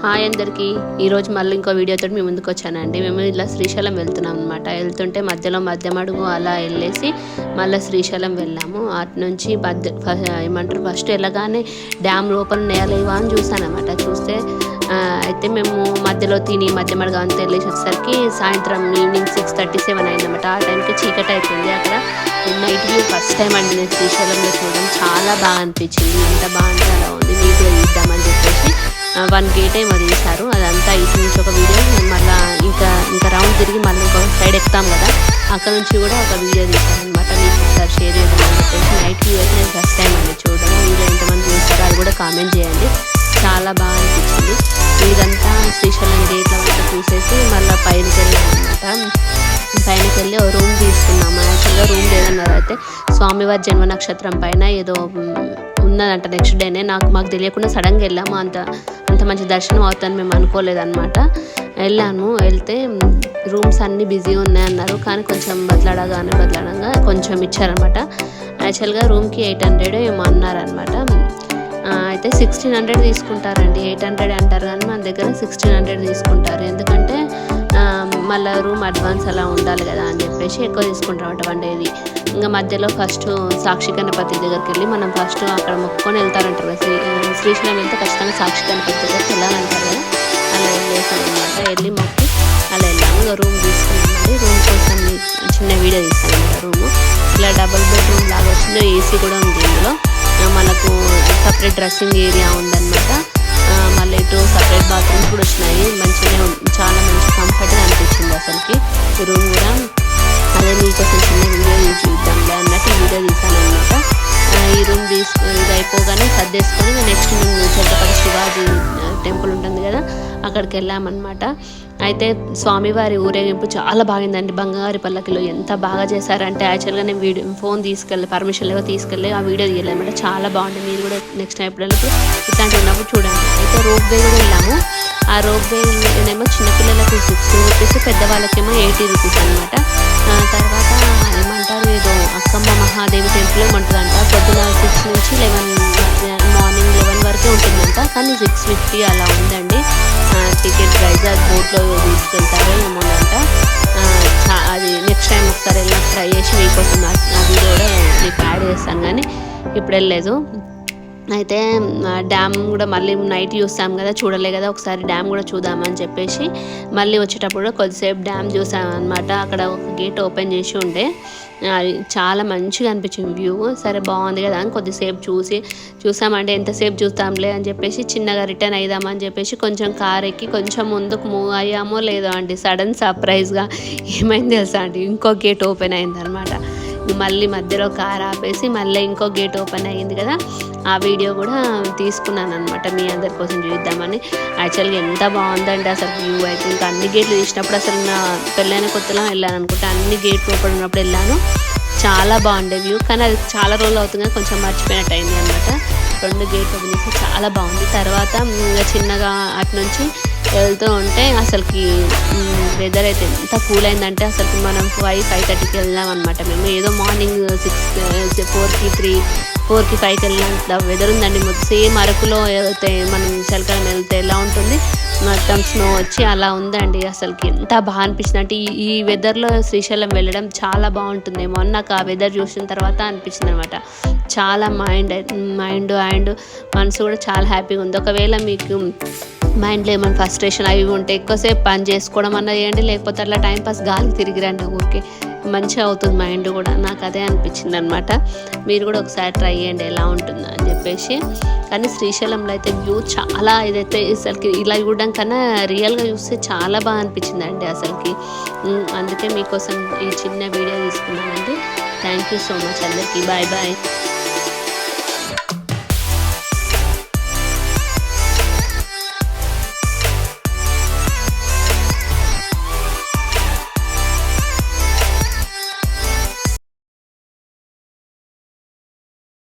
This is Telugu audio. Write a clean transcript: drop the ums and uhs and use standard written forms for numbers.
హాయ్ అందరికీ, ఈరోజు మళ్ళీ ఇంకో వీడియోతో మీ ముందుకు వచ్చానండి. మేము ఇలా శ్రీశైలం వెళ్తున్నాం అనమాట. వెళ్తుంటే మధ్యలో మధ్యమడుగు అలా వెళ్ళేసి మళ్ళీ శ్రీశైలం వెళ్ళాము. అటు నుంచి ఫస్ట్ వెళ్ళగానే డ్యామ్ లోపల నేలేవా అని చూసాను అనమాట. చూస్తే అయితే మేము మధ్యలో తిని మధ్యమడుగు అంతా వెళ్ళేసి వచ్చేసరికి సాయంత్రం ఈవినింగ్ 6:37 అయిందన్నమాట. ఆ టైంకి చీకటి అయిపోయింది. అక్కడ నైట్ వ్యూ ఫస్ట్ టైం అండి నేను శ్రీశైలంలో చూడడం. చాలా బాగా అనిపించింది. ఎంత బాగుంటే అలా ఉంది. మీకు చూద్దామని చెప్పేసి 1 గేట్ ఏమో తీశారు. అదంతా ఇటు నుంచి ఒక వీడియో, మళ్ళీ ఇంకా రౌండ్ తిరిగి మళ్ళీ ఇంకొక సైడ్ ఎక్కుతాం కదా, అక్కడ నుంచి కూడా ఒక వీడియో తీశాను అనమాట. మీకు ఒకసారి షేర్ చేద్దామని చెప్పేసి. నైట్ వ్యూ అయితే నేను ఫస్ట్ టైం అండి చూడడం. వీడియో ఎంతమంది చూస్తారో అది కూడా కామెంట్ చేయండి. చాలా బాగా అనిపించింది. ఇదంతా శ్రీశైలం గేట్ల అంతా చూసేసి మళ్ళీ పైనకి వెళ్ళాం అనమాట. పైనకి వెళ్ళి ఓ రూమ్ తీసుకున్నాము. యాక్చువల్గా రూమ్ లేదన్నారు. అయితే స్వామివారి జన్మ నక్షత్రం పైన ఏదో ఉన్నదంట నెక్స్ట్ డేనే. మాకు తెలియకుండా సడన్గా వెళ్ళాము. అంత మంచి దర్శనం అవుతుందని మేము అనుకోలేదన్నమాట. వెళ్తే రూమ్స్ అన్నీ బిజీ ఉన్నాయన్నారు. కానీ కొంచెం బదలాడంగా కొంచెం ఇచ్చారనమాట. యాక్చువల్గా రూమ్కి 800 ఏమో అన్నారనమాట. అయితే 1600 తీసుకుంటారండి. 800 అంటారు కానీ మన దగ్గర 1600 తీసుకుంటారు. ఎందుకంటే మళ్ళీ రూమ్ అడ్వాన్స్ అలా ఉండాలి కదా అని చెప్పేసి ఎక్కువ తీసుకుంటారు అన్నమాట 1 డేది. ఇంకా మధ్యలో ఫస్ట్ సాక్షి గణపతి దగ్గరికి వెళ్ళి మనం ఫస్ట్ అక్కడ మొక్కుకొని వెళ్తారంటారు కదా. శ్రీశైలం వెళ్తే ఖచ్చితంగా సాక్షి గణపతి దగ్గరికి వెళ్ళాలంటారు కదా. అలా వెళ్ళేసాం అనమాట. వెళ్ళి మొక్కి అలా వెళ్ళాము. ఇంకా రూమ్ తీసుకున్నామండి. రూమ్ కోసం చిన్న వీడియో తీస్తాను అనమాట. రూము ఇలా డబుల్ బెడ్రూమ్ లాగా వచ్చింది. ఏసీ కూడా ఉంది. ఇందులో మనకు సపరేట్ డ్రెస్సింగ్ ఏరియా ఉందన్నమాట. మళ్ళీ ఇటు సపరేట్ బాత్రూమ్స్ కూడా వచ్చినాయి. మంచిగా చాలా మంచి కంఫర్ట్గా అనిపించింది అసలుకి రూమ్ కూడా. అదే మీకోసం చిన్న వీడియో చూద్దాంలే అన్నట్టు ఈ వీడియో తీసాను అనమాట. ఈ రూమ్ ఇది అయిపోగానే సర్దేసుకొని నెక్స్ట్ మేము చెడ్డపల్లి శివాజీ టెంపుల్ ఉంటుంది కదా, అక్కడికి వెళ్ళామన్నమాట. అయితే స్వామివారి ఊరేగింపు చాలా బాగుందండి. బంగారు పల్లకిలో ఎంత బాగా చేశారంటే యాక్చువల్గా నేను ఫోన్ పర్మిషన్ లేవో తీసుకెళ్ళి ఆ వీడియో తీయలేమన్నమాట. చాలా బాగుంటుంది. మీరు కూడా నెక్స్ట్ టైం ఎప్పుడైనా ఇట్లాంటి ఉన్నప్పుడు చూడండి. అయితే రోప్ వే కూడా వెళ్ళాము. ఆ రోప్ వేనేమో చిన్నపిల్లలకు 60 రూపీస్, పెద్దవాళ్ళకేమో 80 రూపీస్ అనమాట. తర్వాత ఏమంటారు, ఏదో అక్కమ్మ మహాదేవి టెంపుల్ ఏమంటుందంట. పొద్దున 6 నుంచి 11 మార్నింగ్ 11 వరకే ఉంటుందంట. కానీ 650 అలా ఉందండి టికెట్ ప్రైస్. అది బోట్లో తీసుకెళ్తారో ఏమోనంట. అది నెక్స్ట్ టైం ఒకసారి వెళ్ళి ట్రై చేసి మీకోసం ఆ వీడియో కూడా మీకు యాడ్ చేస్తాను. కానీ ఇప్పుడు వెళ్ళలేదు. అయితే డ్యామ్ కూడా మళ్ళీ నైట్ చూస్తాం కదా, చూడలే కదా, ఒకసారి డ్యామ్ కూడా చూద్దామని చెప్పేసి మళ్ళీ వచ్చేటప్పుడు కొద్దిసేపు డ్యామ్ చూసామన్నమాట. అక్కడ ఒక గేట్ ఓపెన్ చేసి ఉండే. అది చాలా మంచిగా అనిపించింది వ్యూ. సరే బాగుంది కదా అని కొద్దిసేపు చూసామంటే ఎంతసేపు చూస్తాంలే అని చెప్పేసి చిన్నగా రిటర్న్ అయిదామని చెప్పేసి కొంచెం కార్ ఎక్కి కొంచెం ముందుకు మూవ్ అయ్యామో లేదో అండి, సడన్ సర్ప్రైజ్గా ఏమైంది తెలుసా అండి, ఇంకో గేట్ ఓపెన్ అయిందనమాట. మళ్ళీ మధ్యలో కార్ ఆపేసి మళ్ళీ ఇంకో గేట్ ఓపెన్ అయ్యింది కదా. ఆ వీడియో కూడా తీసుకున్నాను అనమాట మీ అందరి కోసం చూద్దామని. యాక్చువల్గా ఎంత బాగుందండి అసలు వ్యూ అయితే. ఇంకా అన్ని గేట్లు తీసినప్పుడు అసలు నా పెళ్ళైన కొత్తలో వెళ్ళాను అనుకుంటే అన్ని గేట్లు ఓపెన్ ఉన్నప్పుడు వెళ్ళాను. చాలా బాగుండే వ్యూ. కానీ అది చాలా రోజులు అవుతుంది, కొంచెం మర్చిపోయినట్టు అయింది అనమాట. 2 గేట్లు ఓపెన్ చేసి చాలా బాగుంది. తర్వాత ఇంకా చిన్నగా అటు నుంచి వెళ్తూ ఉంటే అసలుకి వెదర్ అయితే ఎంత కూల్ అయిందంటే అసలుకి మనం 5:30కి వెళ్దాం అనమాట. మేము ఏదో మార్నింగ్ 4కి 5కి వెళ్ళినంత వెదర్ ఉందండి. సేమ్ అరకులో వెళ్తే మనం చలికాలం వెళ్తే ఎలా ఉంటుంది, మొత్తం స్నో వచ్చి అలా ఉందండి. అసలుకి ఎంత బాగా అనిపించింది అంటే ఈ వెదర్లో శ్రీశైలం వెళ్ళడం చాలా బాగుంటుందేమో అని నాకు ఆ వెదర్ చూసిన తర్వాత అనిపించింది అనమాట. చాలా మైండ్ అండ్ మనసు కూడా చాలా హ్యాపీగా ఉంది. ఒకవేళ మీకు మైండ్లో ఏమైనా ఫ్రస్ట్రేషన్ అవి ఉంటే ఎక్కువసేపు పని చేసుకోవడం అన్నది చేయండి, లేకపోతే అట్లా టైంపాస్ గాలికి తిరిగిరండి ఊరికే, మంచిగా అవుతుంది మైండ్ కూడా. నాకు అదే అనిపించింది అనమాట. మీరు కూడా ఒకసారి ట్రై చేయండి ఎలా ఉంటుందో అని చెప్పేసి. కానీ శ్రీశైలంలో అయితే వ్యూ చాలా ఇదైతే అసలుకి ఇలా చూడడం కన్నా రియల్గా చూస్తే చాలా బాగా అనిపించింది అండి అసలుకి. అందుకే మీకోసం ఈ చిన్న వీడియో తీసుకున్నానండి. థ్యాంక్ యూ సో మచ్ అందరికీ. Bye bye.